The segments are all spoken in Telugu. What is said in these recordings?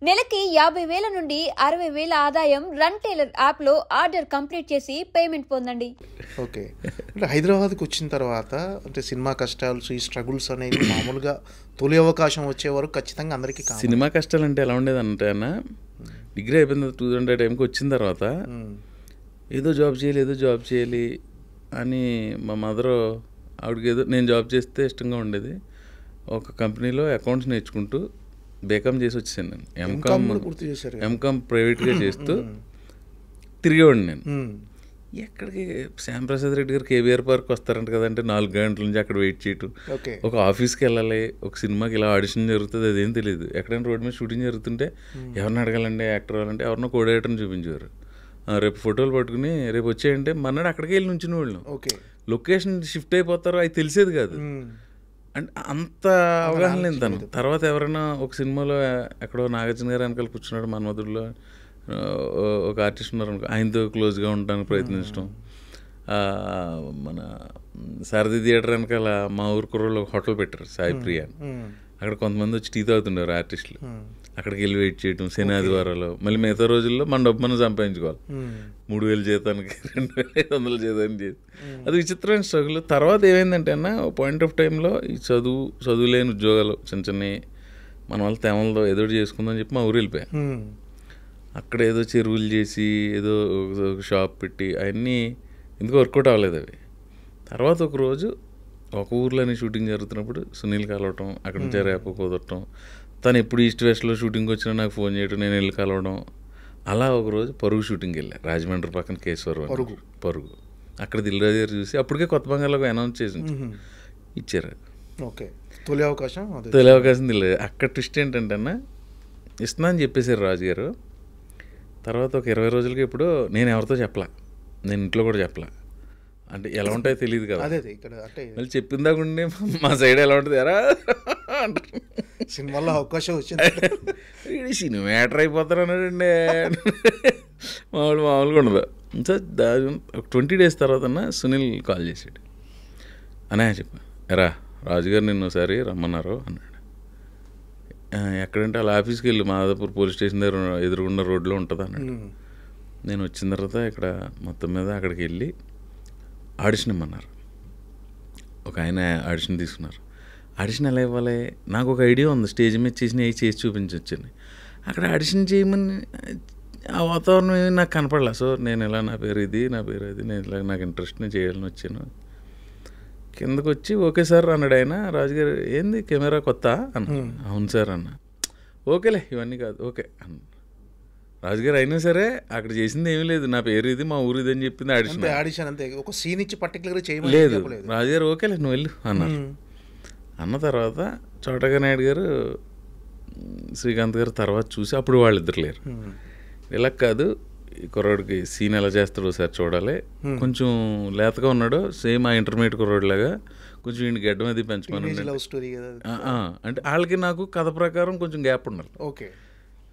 నెలకి 50,000 నుండి 60,000 ఆదాయం రన్ టైలర్ యాప్లో ఆర్డర్ కంప్లీట్ చేసి పేమెంట్ పొందండి. ఓకే. అంటే హైదరాబాద్కి వచ్చిన తర్వాత అంటే సినిమా కష్టాలు ఈ స్ట్రగుల్స్ అనేవి మామూలుగా తొలి అవకాశం వచ్చే వరకు ఖచ్చితంగా అందరికీ సినిమా కష్టాలు అంటే ఎలా ఉండేది అంటే అన్న డిగ్రీ అయిపోయింది 2000 టైంకి వచ్చిన తర్వాత ఏదో జాబ్ చేయాలి అని మా మదర్ ఆవిడకి ఏదో నేను జాబ్ చేస్తే ఇష్టంగా ఉండేది. ఒక కంపెనీలో అకౌంట్స్ నేర్చుకుంటూ బేకామ్ చేసి వచ్చేసాను. నేను ఎంకామ్ ప్రైవేట్గా చేస్తూ తిరిగేవాడిని. నేను ఎక్కడికి శ్యాంప్రసాద్ రెడ్డి గారు కేబీఆర్ పార్క్ వస్తారంట కదంటే 4 గంటల నుంచి అక్కడ వెయిట్ చేయటం, ఒక ఆఫీస్కి వెళ్ళాలి, ఒక సినిమాకి ఇలా ఆడిషన్ జరుగుతుంది, అదేం తెలియదు. ఎక్కడైనా రోడ్ మీద షూటింగ్ జరుగుతుంటే ఎవరిని అడగాలండి, యాక్టర్ అవ్వాలంటే ఎవరినో కోడేటర్ని చూపించేవారు. రేపు ఫోటోలు పట్టుకుని రేపు వచ్చేయంటే మన్నాడు అక్కడికి వెళ్ళి నుంచిన వాళ్ళు. లొకేషన్ షిఫ్ట్ అయిపోతారో అది తెలిసేది కాదు. అంటే అంత అవగాహన లేదు తను. తర్వాత ఎవరైనా ఒక సినిమాలో ఎక్కడో నాగార్జున గారు వెనకాల కూర్చున్నాడు మన్మధుడిలో ఒక ఆర్టిస్ట్ ఉన్నారు అనుకో, ఆయనతో క్లోజ్గా ఉండడానికి ప్రయత్నించడం. మన సారథి థియేటర్ వెనకాల మా ఊరు కుర్రోళ్ళు హోటల్ పెట్టారు సాయి ప్రియ అని. అక్కడ కొంతమంది వచ్చి టీ తాగుతుండేవారు ఆర్టిస్టులు. అక్కడికి వెళ్ళి వెయిట్ చేయటం శని ఆదివారాలు. మళ్ళీ మిగతా రోజుల్లో మన డబ్బు మనం సంపాదించుకోవాలి. 3,000 జీతానికి 2,500 జీతానికి చేసి అది విచిత్రమైన స్ట్రగుల్. తర్వాత ఏమైందంటే అన్న పాయింట్ ఆఫ్ టైంలో ఈ చదువు లేని ఉద్యోగాలు చిన్న మన వాళ్ళ తేమలతో ఏదో చేసుకుందని చెప్పి మా ఊరు వెళ్ళిపోయా. అక్కడ ఏదో చెరువులు చేసి ఏదో ఒక షాప్ పెట్టి అవన్నీ ఎందుకు వర్కౌట్ అవ్వలేదు అవి. తర్వాత ఒకరోజు ఒక ఊర్లోనే షూటింగ్ జరుగుతున్నప్పుడు సునీల్ కలవటం, అక్కడి నుంచి రేపు కుదరటం, తను ఎప్పుడు ఈస్ట్ వెస్ట్లో షూటింగ్ వచ్చినా నాకు ఫోన్ చేయటం, నేను వెళ్ళి కలవడం. అలా ఒకరోజు పరుగు షూటింగ్కి వెళ్ళా, రాజమండ్రి పక్కన కేశవరం పరుగు. అక్కడ దిల్రాజు గారు చూసి అప్పటికే కొత్త బంగాళాకు అనౌన్స్ చేసి ఇచ్చారు. తొలి అవకాశం దిల్రాజు. అక్కడ ట్విస్ట్ ఏంటంటే అన్న ఇస్తున్నా అని చెప్పేశారు రాజుగారు. తర్వాత ఒక 20 రోజులకి ఇప్పుడు నేను ఎవరితో చెప్పలా, నేను ఇంట్లో కూడా చెప్పలా. అంటే ఎలా ఉంటాయో తెలియదు కదా, మళ్ళీ చెప్పిందాక ఉండి మా సైడ్ ఎలా ఉంటుంది ఎరా అంటారు. సినిమాలో అవకాశం వచ్చింది, సినిమా యాక్టర్ అయిపోతారు అన్నాడండి. మామూలుగా ఉండదు. సో ఒక 20 days తర్వాత సునీల్ కాల్ చేసాడు. అనే చెప్పా, ఎరా రాజుగారు నిన్ను ఒకసారి రమ్మన్నారు అన్నాడు. ఎక్కడంటే అలా ఆఫీస్కి వెళ్ళి మాదాపూర్ పోలీస్ స్టేషన్ దగ్గర ఎదురుగుండా రోడ్లో ఉంటుంది అన్నాడు. నేను వచ్చిన తర్వాత ఇక్కడ మొత్తం మీద అక్కడికి వెళ్ళి ఆడిషన్ ఇమ్మన్నారు. ఒక ఆయన ఆడిషన్ తీసుకున్నారు. ఆడిషన్ ఎలా ఇవ్వాలి నాకు ఒక ఐడియా ఉంది, స్టేజ్ మీద చేసి చూపించవచ్చని. అక్కడ ఆడిషన్ చేయమని ఆ వాతావరణం ఏమి నాకు కనపడలే. సో నేను ఇలా నా పేరు అది నేను ఇలా నాకు ఇంట్రెస్ట్ నేను చేయాలని వచ్చాను. కిందకు వచ్చి ఓకే సార్ అన్నాడు ఆయన. రాజుగారు ఏంది కెమెరా కొత్త అన్న. అవును సార్ అన్న. ఓకేలే ఇవన్నీ కాదు ఓకే అన్న. రాజుగారు అయినా సరే అక్కడ చేసింది ఏమీ లేదు, నా పేరు ఇది మా ఊరు ఇది అని చెప్పింది. ఆడిషన్ అంతే, ఒక సీన్ ఇచ్చి పర్టికులర్ లేదు. రాజుగారు ఓకేలే నువ్వు వెళ్ళు అన్నారు. అన్న తర్వాత చోటగా నాయుడు గారు శ్రీకాంత్ గారు తర్వాత చూసి అప్పుడు వాళ్ళిద్దరు లేరు. ఇలా కాదు ఈ కుర్రాడికి సీన్ ఎలా చేస్తాడో సార్ చూడాలి, కొంచెం లేతగా ఉన్నాడు సేమ్ ఆ ఇంటర్మీడియట్ కుర్రాడిలాగా, కొంచెం ఈయన గడ్డం అది పెంచమని. అంటే వాళ్ళకి నాకు కథ ప్రకారం కొంచెం గ్యాప్ ఉన్నారు.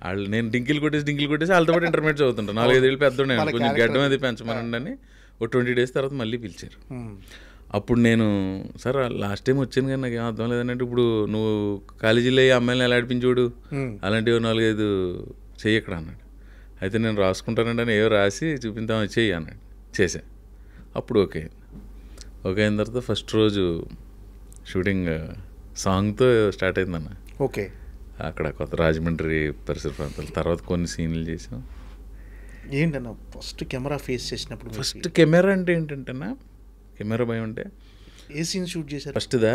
వాళ్ళు నేను డింకిల్ కొట్టేసి వాళ్ళతో పాటు ఇంటర్మీడియట్ చదువుతుంటాను. 4-5 ఏళ్ళు పెద్దోడే, కొంచెం గడ్డం అది పెంచమనండి అని. ఒక 20 days తర్వాత మళ్ళీ పిలిచారు. అప్పుడు నేను సార్ లాస్ట్ టైం వచ్చాను కానీ నాకు ఏం అర్థం లేదంటే, ఇప్పుడు నువ్వు కాలేజీలో అమ్మాయిని ఎలా ఆడిపించోడు అలాంటివి 4-5 చెయ్యి ఇక్కడ అన్నాడు. అయితే నేను రాసుకుంటానండి అని ఏవో రాసి చూపించామని చెయ్యి అన్నాడు. చేశా. అప్పుడు ఓకే అయిన తర్వాత ఫస్ట్ రోజు షూటింగ్ సాంగ్తో స్టార్ట్ అయిందన్న. అక్కడ కొత్త రాజమండ్రి పరిసర ప్రాంతాలు. తర్వాత కొన్ని సీన్లు చేసాం. ఏంటన్నా ఫస్ట్ కెమెరా ఫేస్ చేసినప్పుడు? ఫస్ట్ కెమెరా అంటే ఏంటంటేనా, కెమెరా భయం అంటే ఏ సీన్ షూట్ చేశారు? ఫస్ట్దా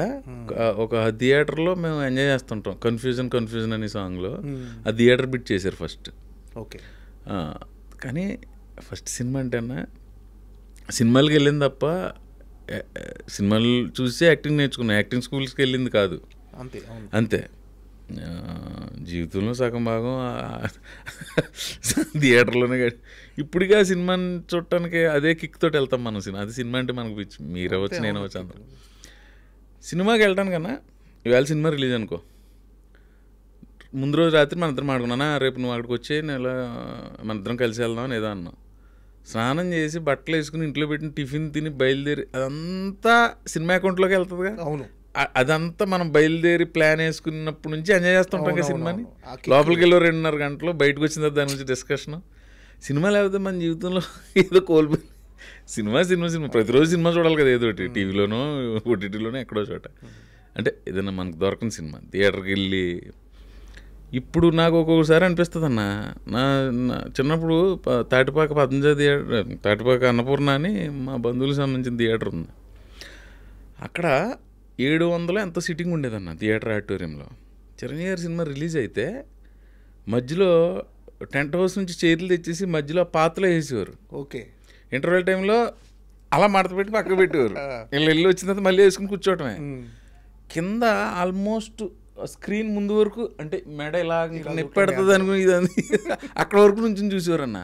ఒక థియేటర్లో మేము ఎంజాయ్ చేస్తుంటాం, కన్ఫ్యూజన్ అనే సాంగ్లో ఆ థియేటర్ బిట్ చేశారు ఫస్ట్. కానీ ఫస్ట్ సినిమా అంటేనా సినిమాలకి వెళ్ళింది తప్ప సినిమాలు చూసి యాక్టింగ్ నేర్చుకున్నాను, యాక్టింగ్ స్కూల్స్కి వెళ్ళింది కాదు. అంతే జీవితంలో సగం భాగం థియేటర్లోనే. ఇప్పుడుగా సినిమాని చూడటానికి అదే కిక్ తోటి వెళ్తాం మనం. అది సినిమా అంటే మనకు పిచ్చి, మీరు అవ్వచ్చు నేను అవ్వచ్చు అందరం. సినిమాకి వెళ్ళటానికన్నా ఇవాళ సినిమా రిలీజ్ అనుకో, ముందు రోజు రాత్రి మన ఇద్దరం ఆడుకున్నానా రేపు నువ్వు అక్కడికి వచ్చి నేను ఇలా మన ఇద్దరం కలిసి వెళ్దాం అని ఏదో అన్నాం. స్నానం చేసి బట్టలు వేసుకుని ఇంట్లో పెట్టిన టిఫిన్ తిని బయలుదేరి అదంతా సినిమా అకౌంట్లోకి వెళ్తుందిగా. అదంతా మనం బయలుదేరి ప్లాన్ వేసుకున్నప్పటి నుంచి ఎంజాయ్ చేస్తుంటాం కదా సినిమాని. లోపలికి వెళ్ళి 2.5 గంటలు, బయటకు వచ్చిన తర్వాత దాని గురించి డిస్కషన్. సినిమా లేకపోతే మన జీవితంలో ఏదో కోల్పోయి సినిమా ప్రతిరోజు సినిమా చూడాలి కదా, ఏదో ఒకటి టీవీలోనో ఓటీటీలోనో ఎక్కడో చోట. అంటే ఏదైనా మనకు దొరకని సినిమా థియేటర్కి వెళ్ళి. ఇప్పుడు నాకు ఒక్కొక్కసారి అనిపిస్తుంది అన్న, నా చిన్నప్పుడు తాటిపాక పద్మజ థియేటర్, తాటిపాక అన్నపూర్ణ అని మా బంధువులకు సంబంధించిన థియేటర్ ఉంది. అక్కడ 700 ఎంతో సిట్టింగ్ ఉండేదన్న థియేటర్ ఆడిటోరియంలో. చిరంజీవి గారి సినిమా రిలీజ్ అయితే మధ్యలో టెంట్ హౌస్ నుంచి చైర్లు తెచ్చేసి మధ్యలో పాతలో వేసేవారు. ఓకే, ఇంటర్వెల్ టైంలో అలా మడత పెట్టి పక్కకు పెట్టేవారు. వీళ్ళు వెళ్ళి వచ్చిన తర్వాత మళ్ళీ వేసుకుని కూర్చోవటమే. కింద ఆల్మోస్ట్ స్క్రీన్ ముందు వరకు, అంటే మెడ ఇలా నిప్పెడుతుంది అనుకుని ఇదని అక్కడ వరకు నుంచి చూసేవారన్న.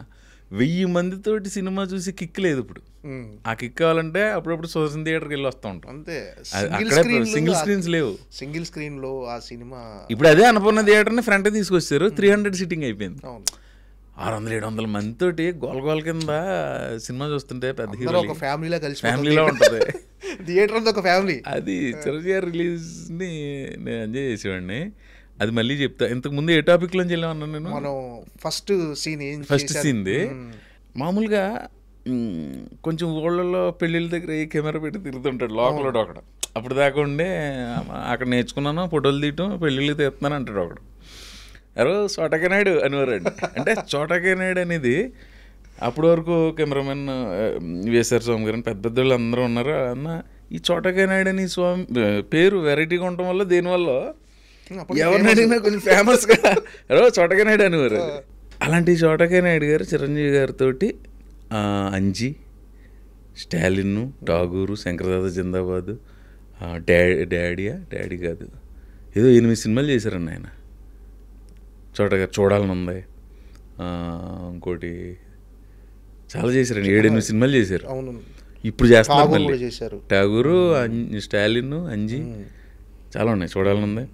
1000 మందితోటి సినిమా చూసి కిక్ లేదు ఇప్పుడు. ఆ కిక్ కావాలంటే అప్పుడప్పుడు సుదర్శన్ థియేటర్కి వెళ్ళి వస్తూ ఉంటాం. అంతే, సింగిల్ స్క్రీన్స్ లేవు. సింగిల్ స్క్రీన్ లో ఆ సినిమా ఇప్పుడు అదే అన్నపూర్ణ థియేటర్ని ఫ్రంట్ తీసుకొచ్చారు. 300 సీటింగ్ అయిపోయింది. 600-700 మందితోటి గోల కింద సినిమా చూస్తుంటే పెద్ద హీరో ఫ్యామిలీలో కలిసి ఫ్యామిలీలో ఉంటుంది థియేటర్ అంతా ఒక ఫ్యామిలీ. అది చిరంజీవి గారి రిలీజ్ని నేను ఎంజాయ్ చేసేవాడిని. అది మళ్ళీ చెప్తా. ఇంతకు ముందు ఏ టాపిక్ లోంచి వెళ్ళామన్నా నేను? మనం ఫస్ట్ సీన్ది మామూలుగా కొంచెం ఊళ్ళలో పెళ్ళిళ్ళ దగ్గర ఈ కెమెరా పెట్టి తిరుగుతుంటాడు లోపల ఒకడు. అప్పుడు దాకా ఉండే అక్కడ నేర్చుకున్నాను, ఫోటోలు తీయటం, పెళ్ళిళ్ళు తీస్తున్నాను అంటాడు ఒకడు. ఎవరో చోటకే నాయుడు అనేవారండి. అంటే చోటకే నాయుడు అనేది అప్పటి వరకు కెమెరామెన్ వేసారు స్వామి గారు, పెద్ద పెద్దోళ్ళు అందరూ ఉన్నారు అన్న. ఈ చోటకే నాయుడు అని స్వామి పేరు వెరైటీగా ఉండటం వల్ల దేనివల్ల ఎవరిని అడిగినా కొంచెం ఫేమస్గా ఎవరో చోటకే నాయుడు అనేవారు. అలాంటి చోటకే నాయుడు గారు చిరంజీవి గారితో అంజి, స్టాలిన్, ఠాగూరు, శంకరదాద జిందాబాద్, డాడీ కాదు ఏదో 8 సినిమాలు చేశారన్న ఆయన. చోటగారు చూడాలని ఉంది, ఇంకోటి చాలా చేశారండి. 7-8 సినిమాలు చేశారు. ఇప్పుడు చేస్తున్నారు మళ్ళీ. ఠాగూరు, స్టాలిన్, అంజి చాలా ఉన్నాయి, చూడాలని ఉంది.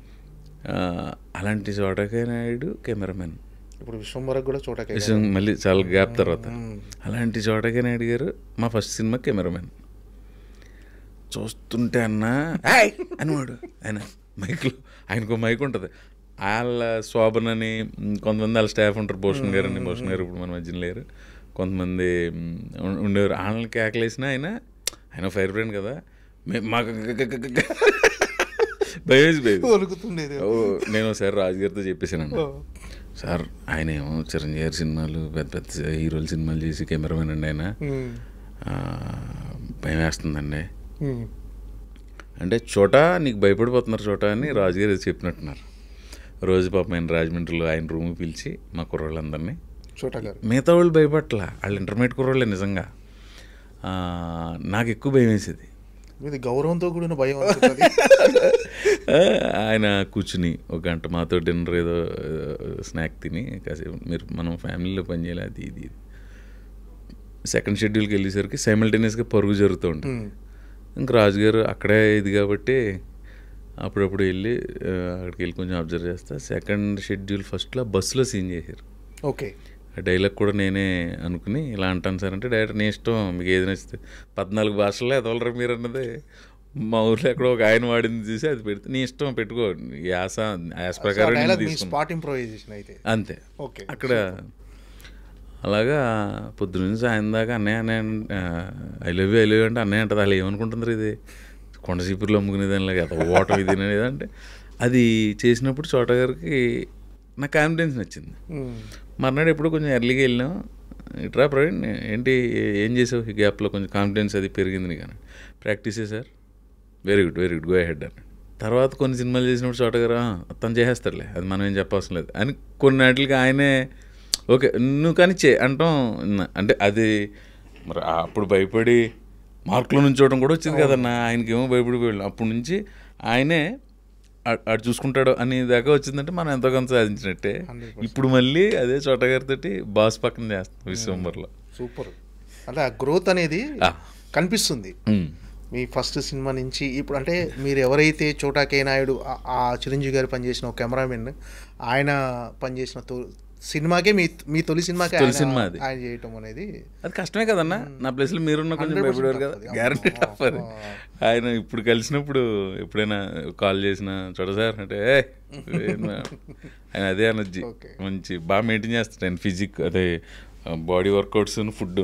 అలాంటి చోటకే నాయుడు కెమెరామెన్. ఇప్పుడు విశ్వంబరకు కూడా చోటకే, మళ్ళీ చాలా గ్యాప్ తర్వాత. అలాంటి చోటకే నాయుడు గారు మా ఫస్ట్ సినిమా కెమెరామెన్. చూస్తుంటే అన్న అనేవాడు ఆయన మైక్లో. ఆయనకు మైక్ ఉంటుంది. వాళ్ళ శోభన్ అని కొంతమంది వాళ్ళ స్టాఫ్ ఉంటారు, భూషణ్ గారు అని. భూషణ్ గారు ఇప్పుడు మన మధ్యన లేరు. కొంతమంది ఉండేవారు. వాళ్ళని కేకలేసినా ఆయన ఫైర్ బ్రాండ్ కదా, మాకు నేను ఒకసారి రాజుగారితో చెప్పేసాను, సార్ ఆయన ఏమో చిరంజీవి గారి సినిమాలు పెద్ద పెద్ద హీరోల సినిమాలు చేసి కెమెరామెన్ అండి ఆయన, భయం వేస్తుందండి అంటే. చోట నీకు భయపడిపోతున్నారు చోట అని రాజుగారు చెప్పినట్టున్నారు. రోజు పాపం ఆయన రాజమండ్రిలో ఆయన రూమ్ పిలిచి మా కుర్రోళ్ళందరినీ, మిగతా వాళ్ళు భయపట్ల, వాళ్ళు ఇంటర్మీడియట్ కుర్రోళ్ళే నిజంగా. నాకు ఎక్కువ భయం వేసేది. గౌరవంతో కూడిన భయం. ఆయన కూర్చుని 1 గంట మాతో డిన్నర్ ఏదో స్నాక్ తిని కాసేపు మీరు మనం ఫ్యామిలీలో పనిచేయాలి అది ఇది. సెకండ్ షెడ్యూల్కి వెళ్ళేసరికి సైమల్టేనియస్గా పరుగు జరుగుతూ ఉంటుంది. ఇంక రాజుగారు అక్కడే ఇది కాబట్టి అప్పుడప్పుడు వెళ్ళి అక్కడికి వెళ్ళి కొంచెం అబ్జర్వ్ చేస్తా. సెకండ్ షెడ్యూల్ ఫస్ట్లో బస్సులో సీన్ చేశారు. ఓకే, ఆ డైలాగ్ కూడా నేనే అనుకుని ఇలా అంటాను సార్ అంటే, డైరెక్టర్ నీ ఇష్టం, మీకు ఏది నచ్చితే 14 భాషల్లో ఎదవలరా మీరు అన్నది మా ఊర్లో ఎక్కడో ఒక ఆయన వాడింది చూసి అది పెడితే నీ ఇష్టం పెట్టుకో, యాస ప్రకారం అంతే. అక్కడ అలాగా పొద్దున్న సాయం దాకా అన్నయ్య ఐ లవ్ యూ అంటే అన్నయ్య అంటది. అలా ఏమనుకుంటుంటారు ఇది కొండ చీపుర్లో అమ్ముకునేదానిలాగా ఓటం ఇది అంటే. అది చేసినప్పుడు చోట గారికి నాకు కాన్ఫిడెన్స్ నచ్చింది. మర్నాడు ఎప్పుడు కొంచెం ఎర్లీగా వెళ్ళాం, ఇట్రా ప్రవీణ్ ఏంటి ఏం చేసావు ఈ గ్యాప్లో, కొంచెం కాన్ఫిడెన్స్ అది పెరిగింది కానీ. ప్రాక్టీసే sir, very good go ahead అని. తర్వాత కొన్ని సినిమాలు చేసినప్పుడు చోట గారు తను చేసేస్తారులే, అది మనం ఏం చెప్పవసరం లేదు అని కొన్నిటికి ఆయనే ఓకే నువ్వు కానీ అంటాం. అంటే అది మరి అప్పుడు భయపడి మార్కులో నుంచోవడం కూడా వచ్చింది కదన్నా, ఆయనకేమో భయపడిపోయాడు. అప్పటి నుంచి ఆయనే అటు చూసుకుంటాడు అని దాకా వచ్చిందంటే మనం ఎంతో కొంత సాధించినట్టే. ఇప్పుడు మళ్ళీ అదే చోట గారితో బాస్ పక్కన చేస్తాం విశ్వంబర్లో. సూపర్. అంటే ఆ గ్రోత్ అనేది కనిపిస్తుంది మీ ఫస్ట్ సినిమా నుంచి ఇప్పుడు. అంటే మీరు ఎవరైతే చోటా కే నాయుడు ఆ చిరంజీవి గారు పనిచేసిన ఒక కెమెరామెన్, ఆయన పనిచేసిన సినిమాకే మీ తొలి సినిమాకే తొలి సినిమా అది. ఆయన చేయటం అనేది అది కష్టమే కదన్నా. నా ప్లేస్లో మీరున్న కొంచెం భయపడేవారు కదా. గ్యారంటీ టఫ్ అది. ఆయన ఇప్పుడు కలిసినప్పుడు ఎప్పుడైనా కాల్ చేసినా చూడ సార్ అంటే ఆయన అదే ఎనర్జీ మంచి బాగా మెయింటైన్ చేస్తాడు ఆయన. ఫిజిక్ అదే body workouts, food.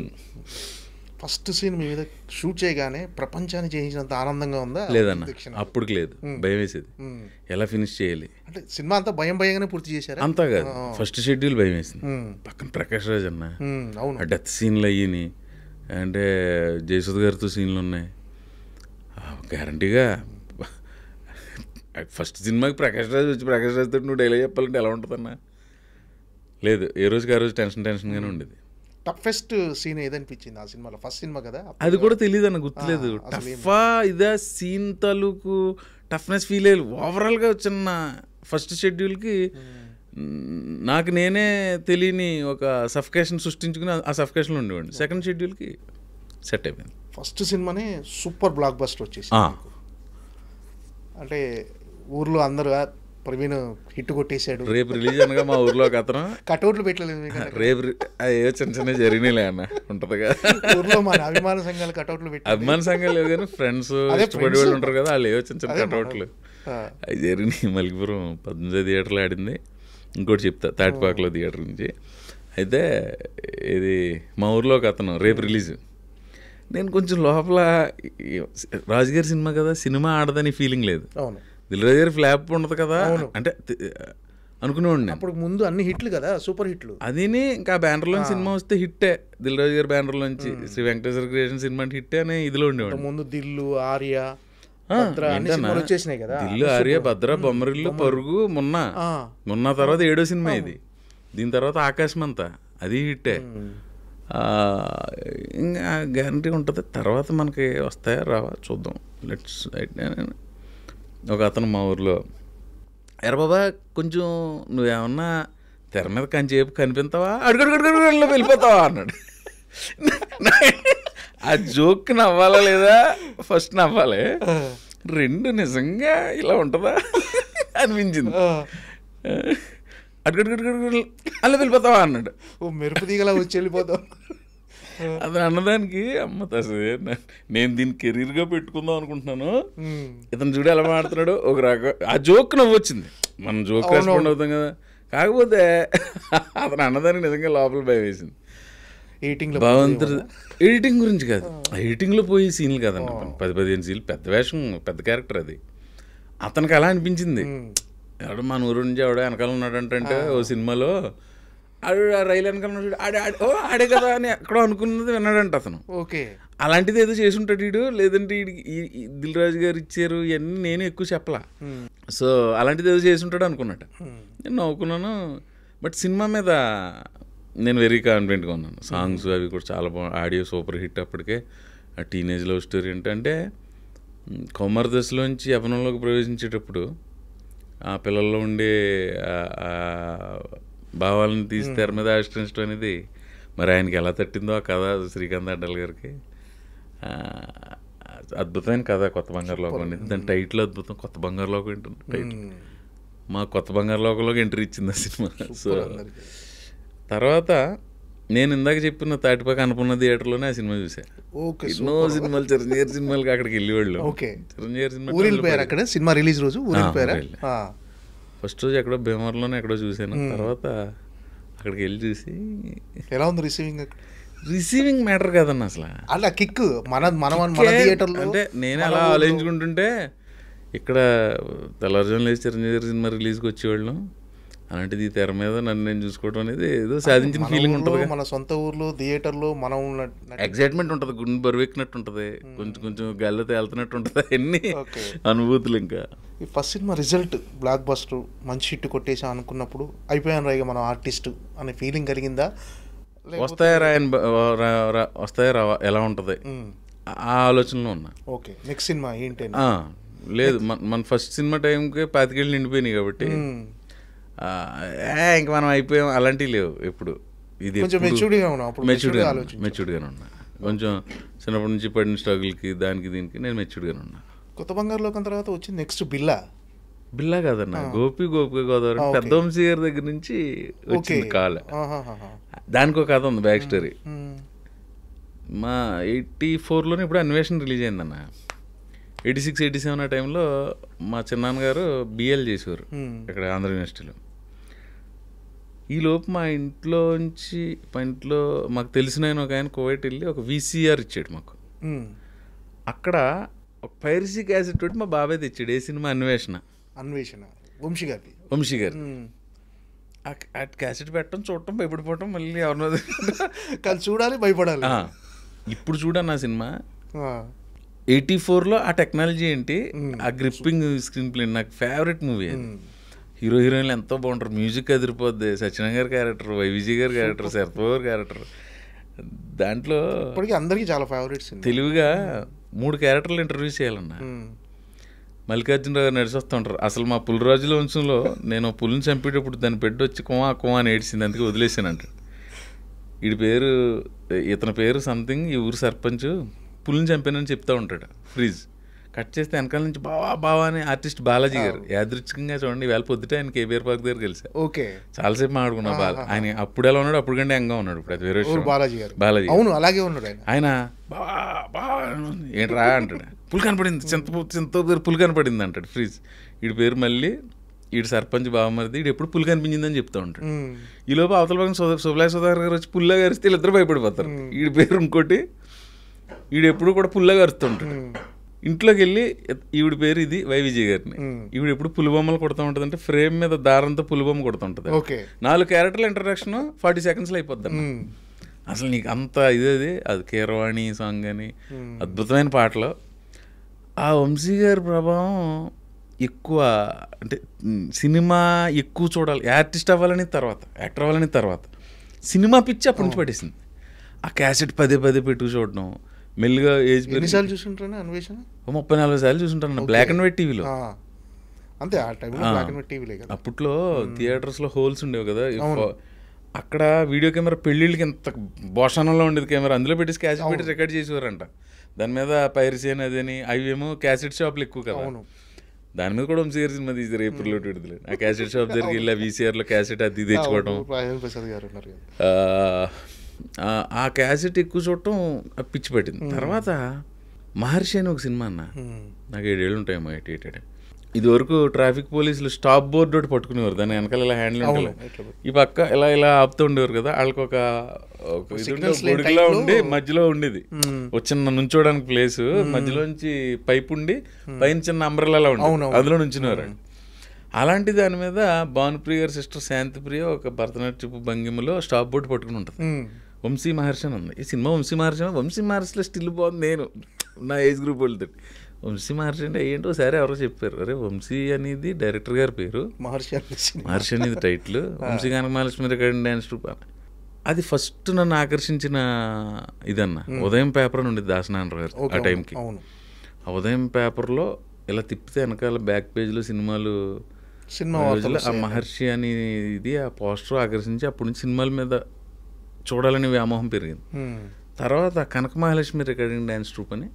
First scene మీ మీద షూట్ చేయగానే ప్రపంచాన్ని చేయించినంత ఆనందంగా ఉందా? లేదన్న, అప్పుడు లేదు, భయం వేసేది ఎలా ఫినిష్ చేయాలి అంటే. సినిమా అంతా భయంగానే పూర్తి చేశారు అంతా కాదు. ఫస్ట్ షెడ్యూల్ భయం వేసింది. పక్కన ప్రకాష్ రాజ్ అన్న, ఆ డెత్ సీన్లు అయ్యి అంటే జయసుధ్ గారితో సీన్లు ఉన్నాయి. గ్యారంటీగా ఫస్ట్ సినిమాకి ప్రకాష్ రాజ్తో నువ్వు డైలాగ్ చెప్పాలంటే ఎలా ఉంటుందన్నా? లేదు, ఏ రోజుకి ఆ రోజు టెన్షన్గానే ఉండేది. టఫెస్ట్ సీన్ ఏదనిపించింది ఆ సినిమాలో? ఫస్ట్ సినిమా కదా, అది కూడా తెలియదు అన్న, గుర్తులేదు. టఫా ఇదా సీన్ తాలూకు టఫ్నెస్ ఫీల్ అయ్యాలి. ఓవరాల్గా వచ్చిన ఫస్ట్ షెడ్యూల్కి నాకు నేనే తెలియని ఒక సఫికేషన్ సృష్టించుకుని ఆ సఫికేషన్లో ఉండేవాడిని. సెకండ్ షెడ్యూల్కి సెట్ అయిపోయింది. ఫస్ట్ సినిమానే సూపర్ బ్లాక్ బస్టర్ వచ్చేసి. అంటే ఊర్లో అందరూ ప్రవీణ్ హిట్ కొట్టేశాడు. రేపు రిలీజ్ అనగా మా ఊర్లో ఒక అతను కటౌట్లు పెట్టలేదు. రేపు ఏ చిన్న జరిగినాయిలే అన్న ఉంటుంది కదా ఊర్లో మన అభిమాన సంఘాలు కటౌట్లు పెట్టి, అభిమాన సంఘాలు లేవు కానీ ఫ్రెండ్స్ ఇష్టపడే వాళ్ళు ఉంటారు కదా, వాళ్ళు ఏవో చిన్న కటౌట్లు అవి జరిగినాయి. మల్కిపురం 18 థియేటర్లో ఆడింది. ఇంకోటి చెప్తా, తాటిపాకలో థియేటర్ నుంచి. అయితే ఇది మా ఊర్లో ఒక అతను రేపు రిలీజ్. నేను కొంచెం లోపల రాజుగారి సినిమా కదా, సినిమా ఆడదని ఫీలింగ్ లేదు. దిల్ రాజు గారి ఫ్లాప్ ఉండదు కదా అంటే అనుకునేవాడిని. అప్పుడు ముందు అన్ని హిట్లు కదా, సూపర్ హిట్లు. అదిని ఇంకా బ్యానర్లో సినిమా వస్తే హిట్టే. దిల్ రాజు గారి బ్యానర్లోంచి శ్రీ వెంకటేశ్వర క్రియేషన్ సినిమా అంటే హిట్టే అని ఇదిలో ఉండేవాడు. ముందు దిల్లు, ఆర్య, వచ్చేసినాయి కదా. దిల్లు, ఆర్య, భద్ర, బొమ్మరిల్లు, పరుగు, మొన్న తర్వాత 7వ సినిమా ఇది. దీని తర్వాత ఆకాశమంతా, అది హిట్టే. ఇంకా గ్యారంటీ ఉంటుంది. తర్వాత మనకి వస్తాయా రావా చూద్దాం. లెట్స్ ఒక అతను మా ఊర్లో, ఎరా బాబా కొంచెం నువ్వేమన్నా తెర మీద కంచేపు కనిపిస్తావా, అడుగడుగడుగడులో వెళ్ళిపోతావా అన్నాడు. ఆ జోక్ నవ్వాలా లేదా? ఫస్ట్ నవ్వాలి, రెండు నిజంగా ఇలా ఉంటుందా అనిపించింది. అడుగడుగడుగడు అలా వెళ్ళిపోతావా అన్నాడు. మెరుపు దిగలా వచ్చి వెళ్ళిపోతావు. అది అన్నదానికి అమ్మ తసే నేను దీన్ని కెరీర్గా పెట్టుకుందాం అనుకుంటున్నాను. ఇతను చూడు ఎలా మాడుతున్నాడు. ఒక రకం ఆ జోక్ నవ్వు వచ్చింది, మనం జోక్ రెస్పాండ్ అవుతాం కదా. కాకపోతే అతను అన్నదానికి నిజంగా లోపల భయం వేసింది. భగవంతుడు ఎడిటింగ్ గురించి కాదు, ఎడిటింగ్లో పోయి సీన్లు కాదన్న, 10-15 సీన్లు, పెద్ద వేషం, పెద్ద క్యారెక్టర్. అది అతనికి అలా అనిపించింది. ఎవడో మన ఊరు నుంచి ఎవడో వెనకాల ఉన్నాడంటే ఓ సినిమాలో ఆడు రైలు వెనకాల ఆడే కదా అని ఎక్కడో అనుకున్నది విన్నాడంట అతను. ఓకే, అలాంటిది ఏదో చేసి ఉంటాడు వీడు. లేదంటే దిల్ రాజు గారు ఇచ్చారు ఇవన్నీ నేను ఎక్కువ చెప్పలా. సో అలాంటిది ఏదో చేసి ఉంటాడు అనుకున్నట్టు నేను నవ్వుకున్నాను. బట్ సినిమా మీద నేను వెరీ కాన్ఫిడెంట్గా ఉన్నాను. సాంగ్స్ అవి కూడా చాలా బాగుంది. Audio super hit. అప్పటికే ఆ టీనేజ్ లవ్ స్టోరీ ఏంటంటే కౌమార దశలోంచి యవ్వనంలోకి ప్రవేశించేటప్పుడు ఆ పిల్లల్లో ఉండే భావాలను తీసి తెర మీద ఆవిష్కరించడం అనేది మరి ఆయనకి ఎలా తట్టిందో ఆ కథ, శ్రీకాంత్ అడ్డల్ గారికి అద్భుతమైన కథ కొత్త బంగారు లోకం అనేది. దాని టైటిల్ అద్భుతం, కొత్త బంగారు లోకం ఏంటంటే టైటిల్. మా కొత్త బంగారు లోకంలోకి ఎంట్రీ ఇచ్చింది ఆ సినిమా. సో తర్వాత నేను ఇందాక చెప్పిన తాటిపాక అనుకున్న థియేటర్లోనే ఆ సినిమా చూసాను. ఎన్నో సినిమాలు, చిరంజీవి సినిమాలకి అక్కడికి వెళ్ళేవాళ్ళు. చిరంజీవి సినిమా రిలీజ్ రోజు ఫస్ట్ రోజు ఎక్కడో భీమవరంలోనే ఎక్కడో చూశాను. తర్వాత అక్కడికి వెళ్ళి చూసి ఎలా ఉంది రిసీవింగ్? రిసీవింగ్ మ్యాటర్ కాదన్న అసలు. అలా కిక్ మన థియేటర్లో అంటే నేను అలా ఆలోచించుకుంటుంటే ఇక్కడ తెల్లవారుజామున లేచి చిరంజీవి సినిమా రిలీజ్కి వచ్చేవాళ్ళం. అలాంటిది తెర మీద నన్ను నేను చూసుకోవడం అనేది ఏదో సాధించిన ఫీలింగ్ ఉంటుంది. మన సొంత ఊర్లో థియేటర్లో మనం ఎగ్జైట్మెంట్ ఉంటుంది, గుండె బరువెక్కినట్టు ఉంటుంది, కొంచెం గాల్లో తేలుతున్నట్టు ఉంటుంది, అన్ని అనుభూతులు. ఇంకా ఈ first cinema result block buster, మంచి హిట్ కొట్టేసాం అనుకున్నప్పుడు అయిపోయాను రైగా మనం ఆర్టిస్ట్ అనే ఫీలింగ్ కలిగిందా? వస్తాయా రావా ఎలా ఉంటుంది ఆ ఆలోచనలో ఉన్నా. ఓకే, నెక్స్ట్ సినిమా ఏంటి? లేదు, మన ఫస్ట్ సినిమా టైంకి 25 ఏళ్ళు నిండిపోయినాయి కాబట్టి ఇంక మనం అయిపోయాం అలాంటివి లేవు. ఎప్పుడు ఇది మెచ్యూర్డ్గానే ఉన్నా. కొంచెం చిన్నప్పటి నుంచి పడిన స్ట్రగుల్కి దానికి దీనికి నేను మెచ్యూర్డ్గానే ఉన్నా. కొత్త బంగారు లోకం తర్వాత వచ్చింది నెక్స్ట్ బిల్లా. బిల్లా కాదన్న, గోపి గోదావరి పెద్ద వంశీ గారి దగ్గర నుంచి వచ్చింది కాల్. దానికి ఒక కథ ఉంది, బ్యాక్ స్టోరీ. మా 84లోనే ఇప్పుడు అన్వేషణ రిలీజ్ అయిందన్న. 86, 87 ఆ టైంలో మా చిన్నాన్నగారు బిఎల్ చేసేవారు ఇక్కడ ఆంధ్ర యూనివర్సిటీలో. ఈలోపు మా ఇంట్లో మాకు తెలిసిన ఒక ఆయన కువైట్ వెళ్ళి ఒక VCR ఇచ్చాడు మాకు. అక్కడ ఒక పైరసీ క్యాసెట్ తోటి మా బాబాయ్ తెచ్చాడు. ఏ సినిమా? అన్వేషణ వంశీ గారి. ఆ క్యాసెట్ పెట్టడం, చూడటం, భయపడిపోవటం, మళ్ళీ ఎవరినో చూడాలి, భయపడాలి. ఇప్పుడు చూడన్న ఆ సినిమా 84లో ఆ టెక్నాలజీ ఏంటి, ఆ గ్రిప్పింగ్ స్క్రీన్ ప్లే, నాకు ఫేవరెట్ మూవీ అది. హీరో హీరోయిన్లు ఎంతో బాగుంటారు, మ్యూజిక్ అదిరిపోద్ది, సత్యనారాయణ గారి క్యారెక్టర్, వైవిజీ గారి క్యారెక్టర్, శరత్బాబు గారి క్యారెక్టర్. దాంట్లో అందరికీ చాలా ఫేవరెట్స్. తెలివిగా 3 క్యారెక్టర్లు ఇంటర్వ్యూ చేయాలన్నా. మల్లికార్జునరావు గారు నడిచి వస్తూ ఉంటారు. అసలు మా పులిరాజుల వంశంలో నేను పులిని చంపేటప్పుడు దాని బిడ్డ వచ్చి కుమా అని ఏడిసింది, అందుకే వదిలేసానంట. ఇతని పేరు సంథింగ్, ఈ ఊరు సర్పంచ్, పులిని చంపానని చెప్తా ఉంటాడు. ఫ్రీజ్ కట్ చేస్తే వెనకాల నుంచి బావా అని ఆర్టిస్ట్ బాలాజీ గారు యాదృచ్ఛికంగా చూడండి, వేళ పొద్దుట ఆయన కేబీఆర్ పార్క్ దగ్గర కలిసా. చాలాసేపు మాట్లాడుకున్నా. ఆయన అప్పుడు ఎలా ఉన్నాడు, అప్పుడు కంటే యంగా ఉన్నాడు. ఇప్పుడు అది వేరే బాలాజీ అలాగే ఉన్నాడు. ఆయన బావా ఏంట్రా అంటాడు. పులి కనపడింది, చింత పులి కనపడింది అంటాడు ఫ్రీజ్. వీడి పేరు మళ్ళీ సర్పంచ్ బావమరిది, ఎప్పుడు పులి కనిపించిందని చెప్తా ఉంటాడు. ఈ లోపు అవతల పక్కన సుబ్లాయ్ సుధాకర్ గారు వచ్చి పుల్లా గరిస్తే వీళ్ళిద్దరు భయపడిపోతారు. వీడి పేరు ఇంకోటి, ఎప్పుడు కూడా పుల్లా గరుస్తుంటాడు. ఇంట్లోకి వెళ్ళి ఈవిడ పేరు ఇది వైవిజయ్ గారిని, ఈవిడ ఎప్పుడు పులిబొమ్మలు కొడుతూ ఉంటుంది. అంటే ఫ్రేమ్ మీద దారంతో పులిబొమ్మ కొడుతుంటది. 4 క్యారెక్టర్ల ఇంట్రడక్షన్ 40 సెకండ్స్లో అయిపోద్ది. అసలు నీకు అంత అది కీరవాణి సాంగ్ అని అద్భుతమైన పాటలు. ఆ వంశీ గారి ప్రభావం ఎక్కువ, అంటే సినిమా ఎక్కువ చూడాలి, ఆర్టిస్ట్ అవ్వాలని తర్వాత, యాక్టర్ అవ్వాలని తర్వాత, సినిమా పిచ్చి అప్పటి నుంచి పట్టేసింది. ఆ క్యాసెట్ పదే పెట్టుకు చూడడం, మెల్లిగా ఏజ్ ఎన్నిసార్లు చూసుంటాను అన్వేషణ? 34 సార్లు చూసుంటాను, బ్లాక్ అండ్ వైట్ టీవీలో. అంతే, ఆ టైంలో బ్లాక్ అండ్ వైట్ టీవీలే కదా. అప్పట్లో థియేటర్స్లో హోల్స్ ఉండేవి కదా, అక్కడ వీడియో కెమెరా పెళ్ళిళ్ళకి ఎంత భోషణంలో ఉండేది కెమెరా, అందులో పెట్టేసి క్యాసెట్ పెట్టి రికార్డ్ చేసేవారంట. దాని మీద పైరసీ అని అదని, అవేమో క్యాసెట్ షాప్లు ఎక్కువ కదా, దాని మీద కూడా వంశీ సినిమా తీసారు ఏప్రిల్లో విడుదల. ఆ క్యాసెట్ షాప్ దగ్గరికి వెళ్ళి VCRలో క్యాసెట్ అది తెచ్చుకోవడం, ఆ క్యాసెట్ ఎక్కువ చూడటం పిచ్చి పట్టింది. తర్వాత మహర్షి అని ఒక సినిమా అన్న, నాకు 7 ఏళ్ళు ఉంటాయేమో, 88. ఇది వరకు ట్రాఫిక్ పోలీసులు స్టాప్ బోర్డు ఒకటి పట్టుకునేవారు, దాని వెనకాల ఇలా హ్యాండిల్ ఉంటుంది, ఈ పక్క ఇలా ఆపుతూ ఉండేవారు కదా. వాళ్ళకి ఒక గొడుగులా ఉండి మధ్యలో ఉండేది ఒక చిన్న నుంచోడానికి ప్లేస్, మధ్యలోంచి పైప్ ఉండి పైన చిన్న అంబ్రెల్లా ఉండేది, అందులో నుంచునేవారు. అలాంటి దాని మీద భానుప్రియ గారి సిస్టర్ శాంతిప్రియ ఒక భరతనాట్యపు భంగిమలో స్టాప్ బోర్డు పట్టుకుని ఉంటుంది. వంశీ మహర్షి అని ఉంది ఈ సినిమా. వంశీ మహర్షిలో స్టిల్ బాగుంది. నేను నా ఏజ్ గ్రూప్ వాళ్ళతో వంశీ మహర్షి అంటే ఏంటో సరే ఎవరో చెప్పారు, అరే వంశీ అనేది డైరెక్టర్ గారి పేరు, మహర్షి అనేది title, Vamshi Kanakamahalakshmi recording dance troupe. అది ఫస్ట్ నన్ను ఆకర్షించిన ఇదన్న. ఉదయం పేపర్ అని ఉండేది దాసనారాయణ గారు ఆ టైంకి. ఆ ఉదయం పేపర్లో ఇలా తిప్పితే వెనకాల బ్యాక్ పేజ్లో సినిమాలు, ఆ మహర్షి అనేది ఆ పోస్టర్ ఆకర్షించి అప్పటి నుంచి సినిమాల మీద చూడాలని వ్యామోహం పెరిగింది. తర్వాత కనకమహాలక్ష్మి రికార్డింగ్ డ్యాన్స్ ట్రూప్ అని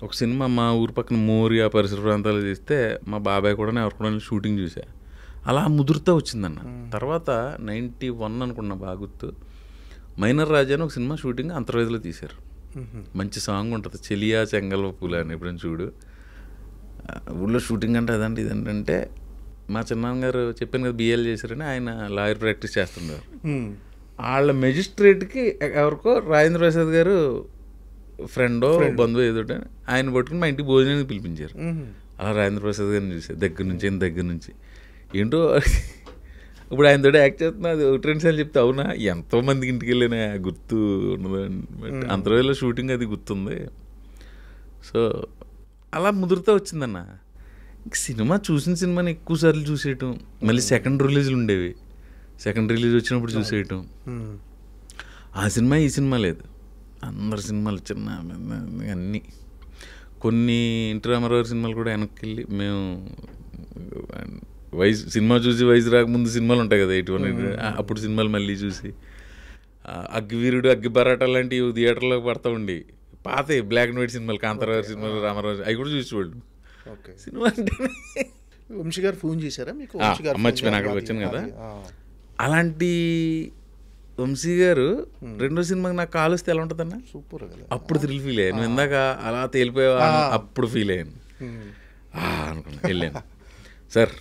ఒక సినిమా మా ఊరు పక్కన మోరి ఆ పరిసర ప్రాంతాలు తీస్తే మా బాబాయ్ కూడా ఎవరు కూడా షూటింగ్ చూసా. అలా ముదురుతా వచ్చిందన్న. తర్వాత 91 అనుకున్నా బాగా గుర్తు, మైనర్ రాజా అని ఒక సినిమా షూటింగ్ అంతర్వేదిలో తీశారు. మంచి సాంగ్ ఉంటుంది, చెలియా చెంగల్వ పూల అని, ఎప్పుడైనా చూడు. ఊళ్ళో షూటింగ్ అంటే అదంటే ఇదేంటంటే, మా చిన్నాన్నగారు చెప్పాను కదా బిఎల్ చేశారని, ఆయన లాయర్ ప్రాక్టీస్ చేస్తుండేవారు. వాళ్ళ మెజిస్ట్రేట్కి ఎవరికో రాజేంద్ర ప్రసాద్ గారు ఫ్రెండో బంధువు ఏదోటి, ఆయన పట్టుకుని మా ఇంటికి భోజనానికి పిలిపించారు. అలా రాజేంద్ర ప్రసాద్ గారిని చూసారు దగ్గర నుంచి ఏంటో. ఇప్పుడు ఆయనతో యాక్ట్ చేస్తున్నా, అది 1-2 సార్లు చెప్తే అవునా ఎంతోమందికి ఇంటికి వెళ్ళినా గుర్తు ఉన్నది. అంతర్వేదిలో షూటింగ్ అది గుర్తుంది. సో అలా ముదురుతూ వచ్చిందన్న. సినిమా చూసిన సినిమాని ఎక్కువ సార్లు చూసేయటం, మళ్ళీ సెకండ్ రిలీజ్లు ఉండేవి, సెకండ్ రిలీజ్ వచ్చినప్పుడు చూసేయటం. ఆ సినిమా ఈ సినిమా లేదు, అందరి సినిమాలు చిన్న అన్నీ. కొన్ని ఎన్టీ రామారావు సినిమాలు కూడా వెనక్కి వెళ్ళి మేము సినిమా చూసి వయసు రాకముందు సినిమాలు ఉంటాయి కదా 81, అప్పుడు సినిమాలు మళ్ళీ చూసి, అగ్గివీరుడు, అగ్గి బరాటా లాంటివి థియేటర్లో పడతా ఉండి, పాత బ్లాక్ అండ్ వైట్ సినిమాలు, కాంతారావు సినిమాలు, రామారావు, అవి కూడా చూసేవాళ్ళు. సినిమా అంటే వంశీ గారు ఫోన్ చేశారా మీకు? వంశీ గారు మర్చిపోయిన అక్కడికి వచ్చాను కదా. అలాంటి వంశీ గారు రెండో సినిమాకి నాకు కాల్ వస్తే ఎలా ఉంటుందన్న, సూపర్ కదా. అప్పుడు థ్రిల్ ఫీల్ అయ్యాను. నువ్వు ఇందాక అలా తేలిపోయావా అప్పుడు ఫీల్ అయ్యాను. అనుకున్నా, వెళ్ళాను. సార్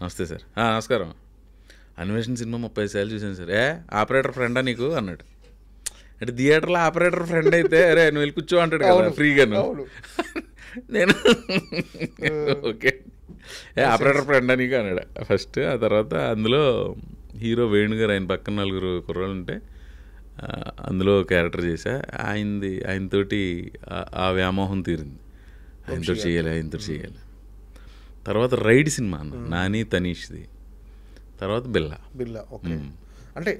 నమస్తే సార్. నమస్కారం. అన్వేషణ సినిమా 30 సార్లు చూసాను సార్. ఆపరేటర్ ఫ్రెండా నీకు అన్నాడు. అంటే థియేటర్లో ఆపరేటర్ ఫ్రెండ్ అయితే అరే నువ్వు వెళ్ళి కూర్చో అంటాడు కదా ఫ్రీగాను. నేను ఓకే ఆపరేటర్ ఫ్రెండా నీకు అన్నాడు ఫస్ట్. ఆ తర్వాత అందులో హీరో వేణు గారు, ఆయన పక్కన 4 కుర్రాళ్ళు ఉంటే అందులో క్యారెక్టర్ చేశా. ఆయనతోటి ఆ వ్యామోహం తీరింది. ఆయనతో చేయాలి. తర్వాత రైడ్ సినిమా అన్న, నాని తనీష్ది. తర్వాత బిల్లా. ఓకే. అంటే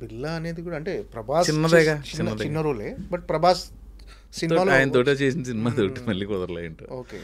బిల్లా అనేది కూడా అంటే ప్రభాస్ చిన్నదేగా, చిన్న రోలే, బట్ ప్రభాస్ సినిమాలో ఆయనతోటే చేసిన సినిమా తోటి మళ్ళీ కుదరలే ఏంటో. ఓకే.